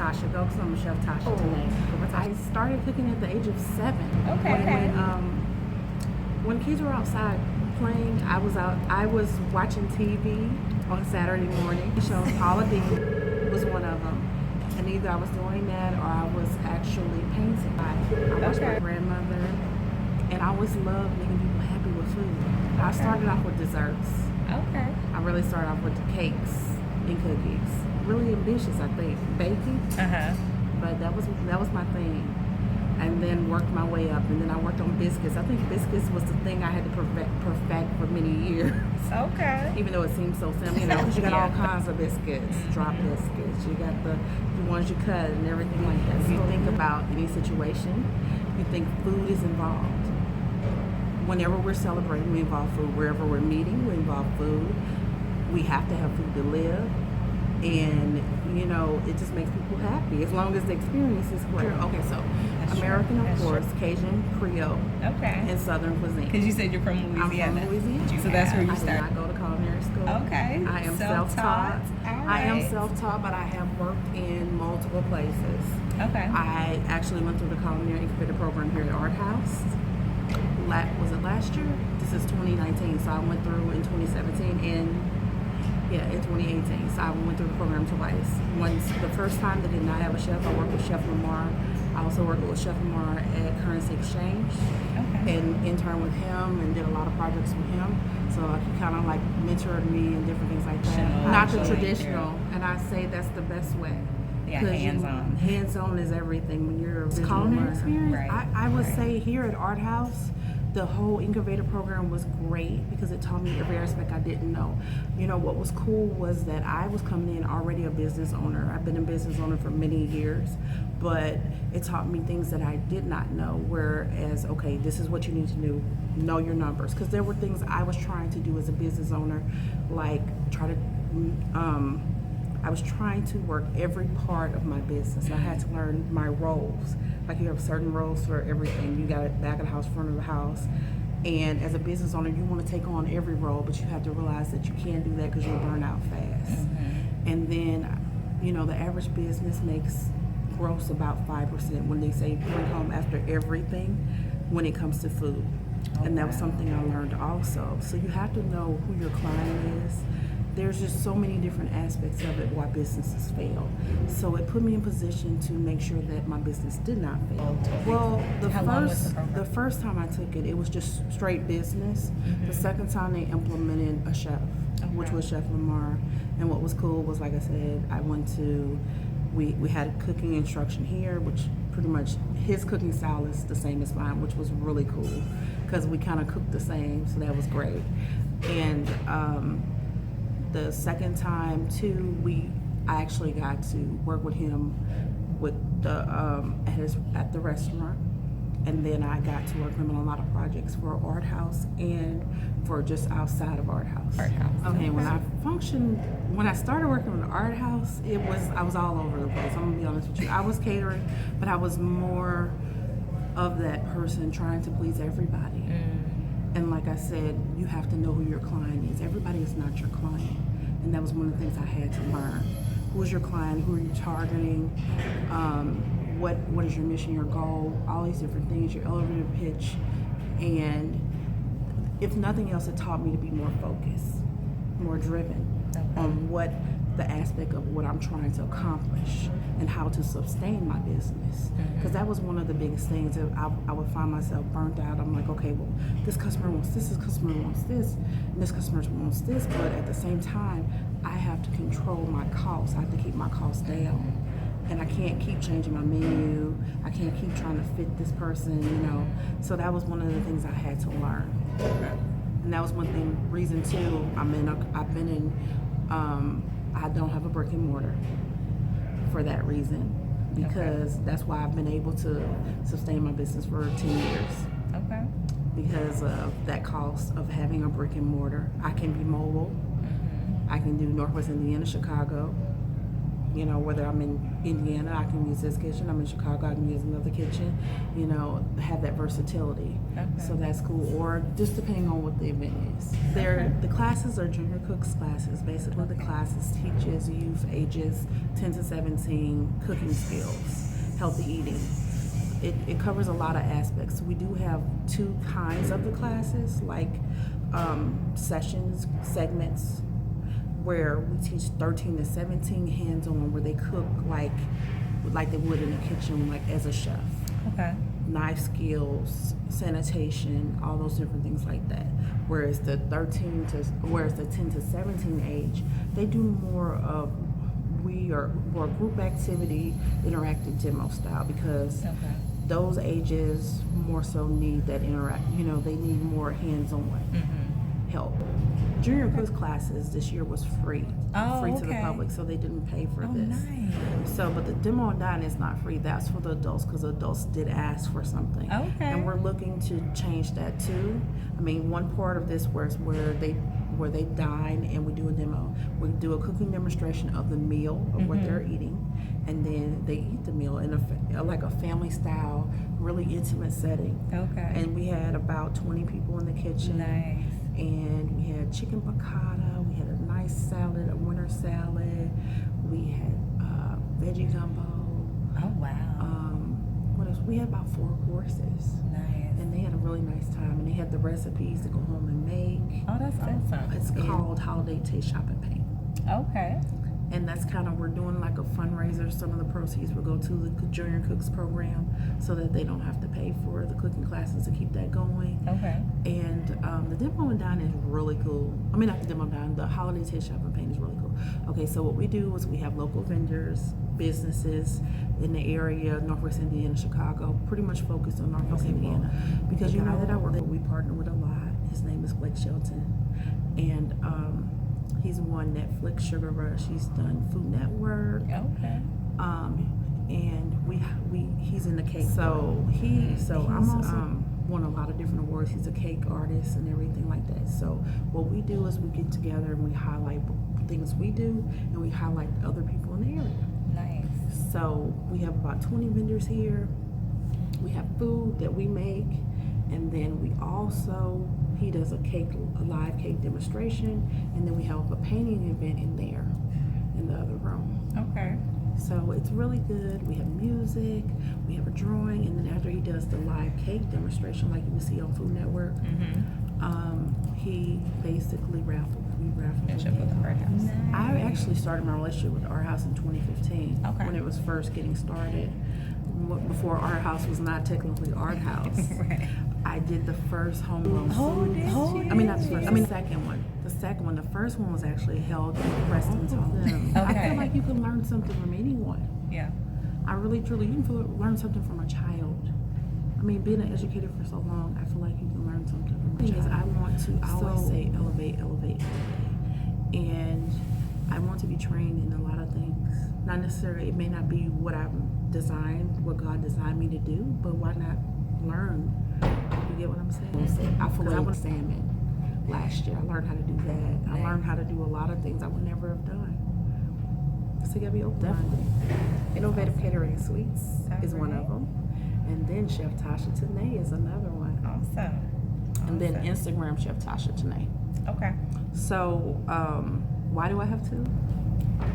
Tasha. Go some Chef Tasha Oh. Tanae. I started cooking at the age of 7. Okay. When kids were outside playing, I was watching TV on Saturday morning. Shows Paula Deen was one of them. And either I was doing that or I was actually painting. I watched my grandmother, and I always loved making people happy with food. I started off with desserts. Okay. I really started off with cakes and cookies. Really ambitious, I think. Baking. But that was my thing. And then worked my way up, and then I worked on biscuits. I think biscuits was the thing I had to perfect for many years. Okay. Even though it seems so simple, because you got all kinds of biscuits, drop biscuits. You got the ones you cut and everything like that. If you think about any situation, you think food is involved. Whenever we're celebrating, we involve food. Wherever we're meeting, we involve food. We have to have food to live. And, it just makes people happy as long as the experience is great. Okay, so That's American, true. of course, Cajun, Creole, Okay. and Southern cuisine. Because you said you're from Louisiana. I'm from Louisiana. So that's where you I did started. not go to culinary school. Okay. I am Self-taught. All I am right. self-taught, but I have worked in multiple places. Okay. I actually went through the culinary incubator program here at Art House. Was it last year? This is 2019, so I went through in 2017 and in 2018. So I went through the program twice. Once, the first time they did not have a chef, I worked with Chef Lamar. I also worked with Chef Lamar at Currency Exchange and interned with him and did a lot of projects with him. So he kind of like mentored me and different things like that. Not the traditional, and I say that's the best way. Yeah, hands-on. Hands-on is everything when you're a culinary experience. Right. I would say here at Art House, the whole incubator program was great because it taught me every aspect I didn't know. What was cool was that I was coming in already a business owner. I've been a business owner for many years, but it taught me things that I did not know, whereas, okay, this is what you need to do, know your numbers. Because there were things I was trying to do as a business owner, like I was trying to work every part of my business. I had to learn my roles. Like you have certain roles for everything. You got it back of the house, front of the house. And as a business owner, you want to take on every role, but you have to realize that you can't do that because you'll burn out fast. And then, the average business makes gross about 5% when they say bring home after everything when it comes to food. And that was something I learned also. So you have to know who your client is. There's just so many different aspects of it why businesses fail. So it put me in position to make sure that my business did not fail. Well, the first time I took it, it was just straight business. The second time they implemented a chef, which was Chef Lamar. And what was cool was, like I said, we had a cooking instruction here, which pretty much his cooking style is the same as mine, which was really cool because we kind of cooked the same, so that was great. And the second time too, I actually got to work with him with at the restaurant, and then I got to work with him on a lot of projects for Art House and for just outside of Art House. Okay, when I started working with Art House, I was all over the place. I'm gonna be honest with you. I was catering, but I was more of that person trying to please everybody. And like I said, you have to know who your client is. Everybody is not your client. And that was one of the things I had to learn. Who is your client? Who are you targeting? What is your mission, your goal? All these different things, your elevator pitch. And if nothing else, it taught me to be more focused, more driven on what the aspect of what I'm trying to accomplish and how to sustain my business. Because that was one of the biggest things. I would find myself burnt out. I'm like, okay, well, this customer wants this customer wants this, and this customer wants this. But at the same time, I have to control my costs. I have to keep my costs down. And I can't keep changing my menu. I can't keep trying to fit this person, So that was one of the things I had to learn. And that was reason too, I don't have a brick and mortar for that reason, because that's why I've been able to sustain my business for 10 years. Because of that cost of having a brick and mortar. I can be mobile. I can do Northwest Indiana, Chicago, You know, whether I'm in Indiana, I can use this kitchen. I'm in Chicago, I can use another kitchen. You know, have that versatility. Okay. So that's cool. Or just depending on what the event is. The classes are junior cooks classes. Basically, the classes teaches youth ages 10 to 17 cooking skills, healthy eating. It covers a lot of aspects. We do have two kinds of the classes, like segments, where we teach 13 to 17 hands-on, where they cook like they would in the kitchen, like as a chef. Okay. Knife skills, sanitation, all those different things like that. Whereas the 10 to 17 age, they do more of more group activity, interactive demo style, because those ages more so need that they need more hands-on help. Junior cooks classes this year was free to the public, so they didn't pay for this. Nice. So, but the demo and dine is not free. That's for the adults, because adults did ask for something. Okay. And we're looking to change that too. I mean, one part of this where they dine and we do a demo. We do a cooking demonstration of the meal of what they're eating, and then they eat the meal in like a family style, really intimate setting. Okay. And we had about 20 people in the kitchen. Nice. And we had chicken piccata, we had a nice salad, a winter salad, we had veggie gumbo. Oh, wow. What else? We had about 4 courses. Nice. And they had a really nice time, and they had the recipes to go home and make. Oh, that's awesome. It's called Holiday Taste Shop and Paint. Okay. And that's kind of, we're doing like a fundraiser. Some of the proceeds will go to the Junior Cooks program, so that they don't have to pay for the cooking classes to keep that going. Okay. And the demo and dine is really cool. I mean, not the demo and dine, the Holiday Taste Shop and Paint is really cool. Okay, so what we do is we have local vendors, businesses in the area, Northwest Indiana, Chicago, pretty much focused on Northwest Indiana. Because the guy that I work with, we partner with a lot. His name is Blake Shelton. And he's won Netflix Sugar Rush. He's done Food Network. Okay. And he's in the cake. So I'm also won a lot of different awards. He's a cake artist and everything like that. So what we do is we get together and we highlight things we do, and we highlight other people in the area. Nice. So we have about 20 vendors here. We have food that we make, and then he does a live cake demonstration, and then we have a painting event in there, in the other room. Okay. So it's really good. We have music, we have a drawing, and then after he does the live cake demonstration, like you can see on Food Network, he basically we raffle. Friendship with the Art House. Nice. I actually started my relationship with the Art House in 2015 when it was first getting started. Before Art House was not technically Art House. Right. I did the first homegrown food. I mean, not the first. I mean, the second one. The second one. The first one was actually held in Preston's home. Okay. I feel like you can learn something from anyone. Yeah. I really, truly, you can learn something from a child. I mean, being an educator for so long, I feel like you can learn something from a child. I always say elevate, elevate, elevate. And I want to be trained in a lot of things. Not necessarily, it may not be what God designed me to do, but why not learn? You get what I'm saying? I filleted salmon last year. I learned how to do that. I learned how to do a lot of things I would never have done. So you gotta be open-minded. Innovative Catering Suites is one of them. And then Chef Tasha Tanae is another one. Awesome. And then Instagram Chef Tasha Tanae. Okay. So, why do I have 2?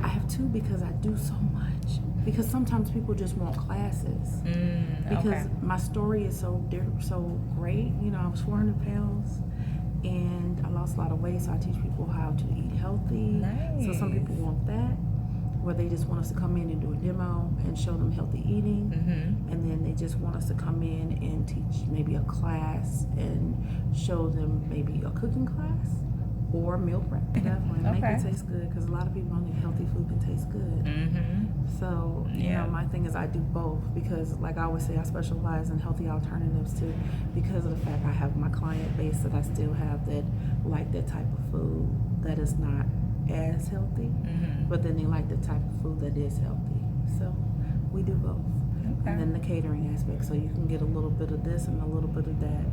I have 2 because I do so much. Because sometimes people just want classes. Because my story is so great. You know, I was 400 pounds and I lost a lot of weight, so I teach people how to eat healthy. Nice. So some people want that, where they just want us to come in and do a demo and show them healthy eating. And then they just want us to come in and teach maybe a class and show them maybe a cooking class or meal prep. Definitely make it taste good, because a lot of people don't think healthy food can taste good. So you know, my thing is I do both, because like I always say, I specialize in healthy alternatives too, because of the fact I have my client base that I still have that like that type of food that is not as healthy, but then they like the type of food that is healthy. So we do both. And then the catering aspect, so you can get a little bit of this and a little bit of that.